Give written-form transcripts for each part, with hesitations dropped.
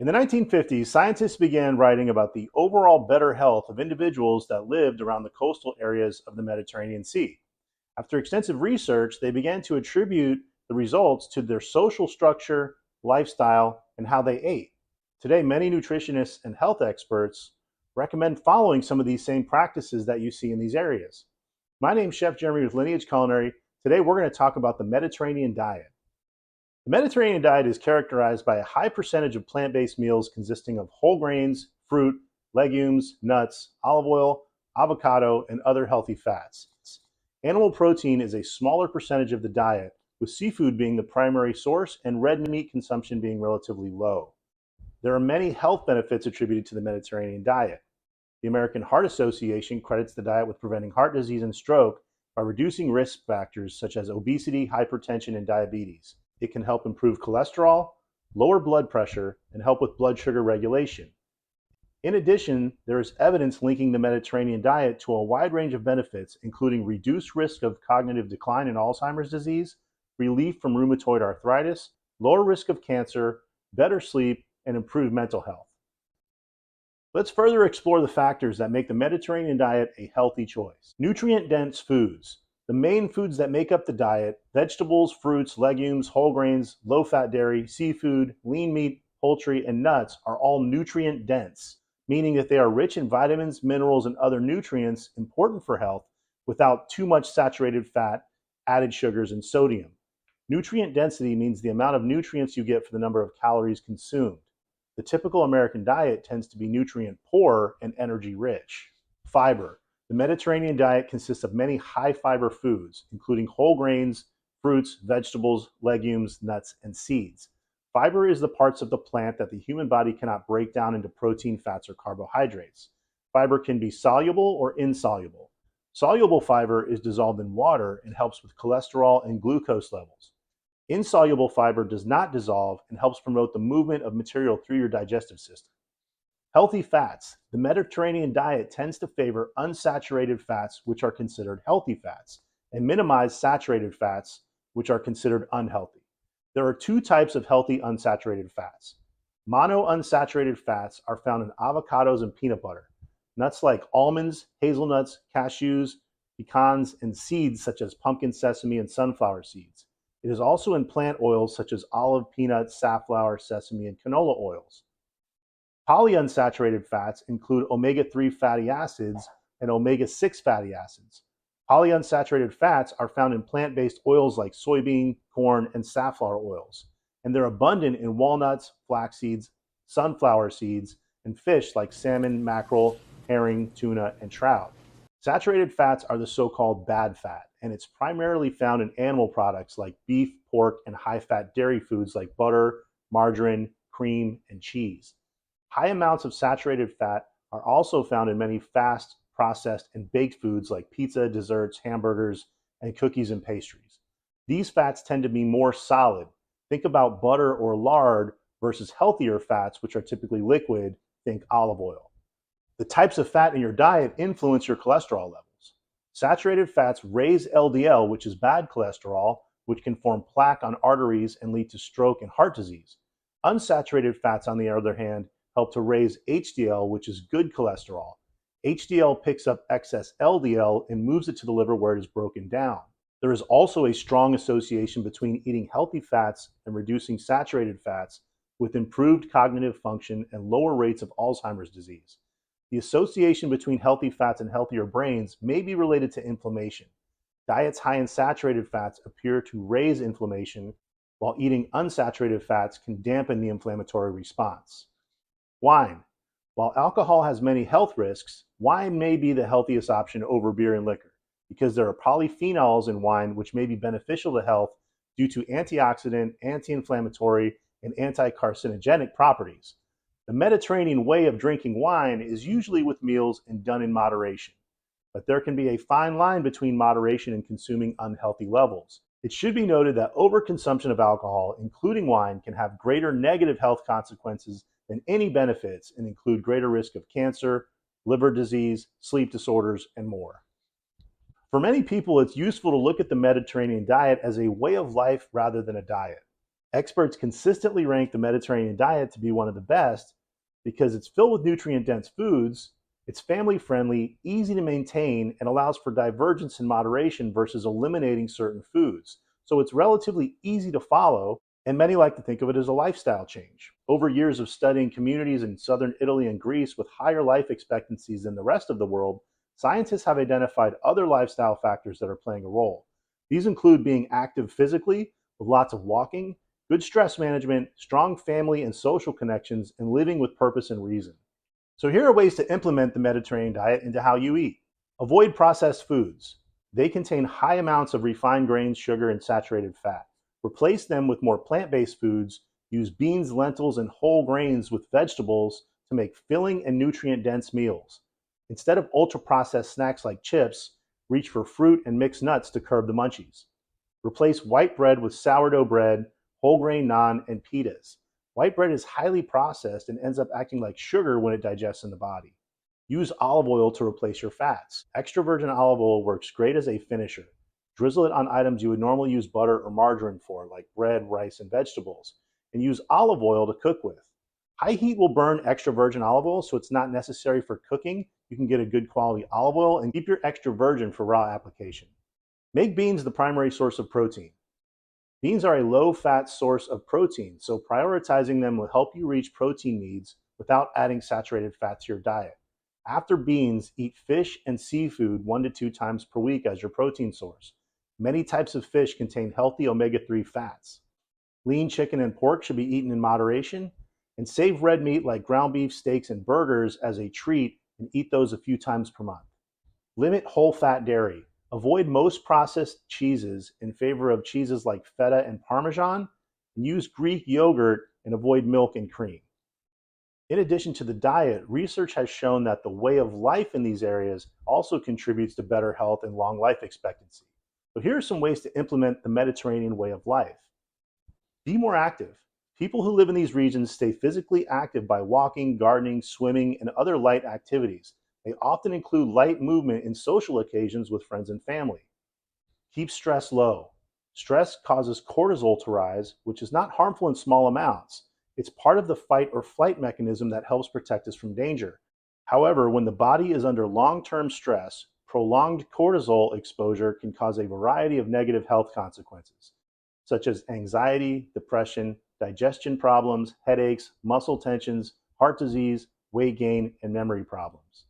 In the 1950s, scientists began writing about the overall better health of individuals that lived around the coastal areas of the Mediterranean Sea. After extensive research, they began to attribute the results to their social structure, lifestyle, and how they ate. Today, many nutritionists and health experts recommend following some of these same practices that you see in these areas. My name's Chef Jeremy with Lineage Culinary. Today, we're going to talk about the Mediterranean diet. The Mediterranean diet is characterized by a high percentage of plant-based meals consisting of whole grains, fruit, legumes, nuts, olive oil, avocado, and other healthy fats. Animal protein is a smaller percentage of the diet, with seafood being the primary source and red meat consumption being relatively low. There are many health benefits attributed to the Mediterranean diet. The American Heart Association credits the diet with preventing heart disease and stroke by reducing risk factors such as obesity, hypertension, and diabetes. It can help improve cholesterol, lower blood pressure, and help with blood sugar regulation. In addition, there is evidence linking the Mediterranean diet to a wide range of benefits, including reduced risk of cognitive decline in Alzheimer's disease, relief from rheumatoid arthritis, lower risk of cancer, better sleep, and improved mental health. Let's further explore the factors that make the Mediterranean diet a healthy choice. Nutrient-dense foods. The main foods that make up the diet: vegetables, fruits, legumes, whole grains, low-fat dairy, seafood, lean meat, poultry, and nuts are all nutrient-dense, meaning that they are rich in vitamins, minerals, and other nutrients important for health without too much saturated fat, added sugars, and sodium. Nutrient density means the amount of nutrients you get for the number of calories consumed. The typical American diet tends to be nutrient poor and energy rich. Fiber. The Mediterranean diet consists of many high fiber foods, including whole grains, fruits, vegetables, legumes, nuts, and seeds. Fiber is the parts of the plant that the human body cannot break down into protein, fats, or carbohydrates. Fiber can be soluble or insoluble. Soluble fiber is dissolved in water and helps with cholesterol and glucose levels. Insoluble fiber does not dissolve and helps promote the movement of material through your digestive system. Healthy fats. The Mediterranean diet tends to favor unsaturated fats, which are considered healthy fats, and minimize saturated fats, which are considered unhealthy. There are two types of healthy unsaturated fats. Monounsaturated fats are found in avocados and peanut butter. Nuts like almonds, hazelnuts, cashews, pecans, and seeds such as pumpkin, sesame, and sunflower seeds. It is also in plant oils such as olive, peanut, safflower, sesame, and canola oils. Polyunsaturated fats include omega-3 fatty acids and omega-6 fatty acids. Polyunsaturated fats are found in plant-based oils like soybean, corn, and safflower oils, and they're abundant in walnuts, flax seeds, sunflower seeds, and fish like salmon, mackerel, herring, tuna, and trout. Saturated fats are the so-called bad fat, and it's primarily found in animal products like beef, pork, and high-fat dairy foods like butter, margarine, cream, and cheese. High amounts of saturated fat are also found in many fast, processed, and baked foods like pizza, desserts, hamburgers, and cookies and pastries. These fats tend to be more solid. Think about butter or lard versus healthier fats, which are typically liquid. Think olive oil. The types of fat in your diet influence your cholesterol levels. Saturated fats raise LDL, which is bad cholesterol, which can form plaque on arteries and lead to stroke and heart disease. Unsaturated fats, on the other hand, help to raise HDL, which is good cholesterol. HDL picks up excess LDL and moves it to the liver where it is broken down. There is also a strong association between eating healthy fats and reducing saturated fats with improved cognitive function and lower rates of Alzheimer's disease. The association between healthy fats and healthier brains may be related to inflammation. Diets high in saturated fats appear to raise inflammation, while eating unsaturated fats can dampen the inflammatory response. Wine. While alcohol has many health risks, wine may be the healthiest option over beer and liquor because there are polyphenols in wine which may be beneficial to health due to antioxidant, anti-inflammatory, and anti-carcinogenic properties. The Mediterranean way of drinking wine is usually with meals and done in moderation, but there can be a fine line between moderation and consuming unhealthy levels. It should be noted that overconsumption of alcohol, including wine, can have greater negative health consequences than any benefits and include greater risk of cancer, liver disease, sleep disorders, and more. For many people, it's useful to look at the Mediterranean diet as a way of life rather than a diet. Experts consistently rank the Mediterranean diet to be one of the best because it's filled with nutrient-dense foods, it's family-friendly, easy to maintain, and allows for divergence in moderation versus eliminating certain foods. So it's relatively easy to follow, and many like to think of it as a lifestyle change. Over years of studying communities in southern Italy and Greece with higher life expectancies than the rest of the world, scientists have identified other lifestyle factors that are playing a role. These include being active physically, with lots of walking, good stress management, strong family and social connections, and living with purpose and reason. So here are ways to implement the Mediterranean diet into how you eat. Avoid processed foods. They contain high amounts of refined grains, sugar, and saturated fat. Replace them with more plant-based foods. Use beans, lentils, and whole grains with vegetables to make filling and nutrient-dense meals. Instead of ultra-processed snacks like chips, reach for fruit and mixed nuts to curb the munchies. Replace white bread with sourdough bread, whole grain naan, and pitas. White bread is highly processed and ends up acting like sugar when it digests in the body. Use olive oil to replace your fats. Extra virgin olive oil works great as a finisher. Drizzle it on items you would normally use butter or margarine for, like bread, rice, and vegetables, and use olive oil to cook with. High heat will burn extra virgin olive oil, so it's not necessary for cooking. You can get a good quality olive oil and keep your extra virgin for raw application. Make beans the primary source of protein. Beans are a low-fat source of protein, so prioritizing them will help you reach protein needs without adding saturated fat to your diet. After beans, eat fish and seafood 1 to 2 times per week as your protein source. Many types of fish contain healthy omega-3 fats. Lean chicken and pork should be eaten in moderation, and save red meat like ground beef, steaks, and burgers as a treat and eat those a few times per month. Limit whole-fat dairy. Avoid most processed cheeses in favor of cheeses like feta and Parmesan, and use Greek yogurt and avoid milk and cream. In addition to the diet, research has shown that the way of life in these areas also contributes to better health and long life expectancy. So here are some ways to implement the Mediterranean way of life. Be more active. People who live in these regions stay physically active by walking, gardening, swimming, and other light activities. They often include light movement in social occasions with friends and family. Keep stress low. Stress causes cortisol to rise, which is not harmful in small amounts. It's part of the fight or flight mechanism that helps protect us from danger. However, when the body is under long-term stress, prolonged cortisol exposure can cause a variety of negative health consequences, such as anxiety, depression, digestion problems, headaches, muscle tensions, heart disease, weight gain, and memory problems.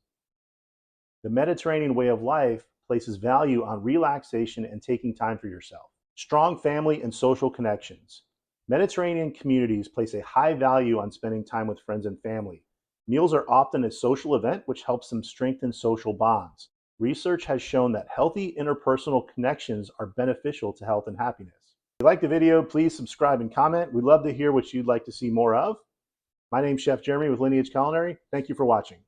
The Mediterranean way of life places value on relaxation and taking time for yourself. Strong family and social connections. Mediterranean communities place a high value on spending time with friends and family. Meals are often a social event which helps them strengthen social bonds. Research has shown that healthy interpersonal connections are beneficial to health and happiness. If you liked the video, please subscribe and comment. We'd love to hear what you'd like to see more of. My name's Chef Jeremy with Lineage Culinary. Thank you for watching.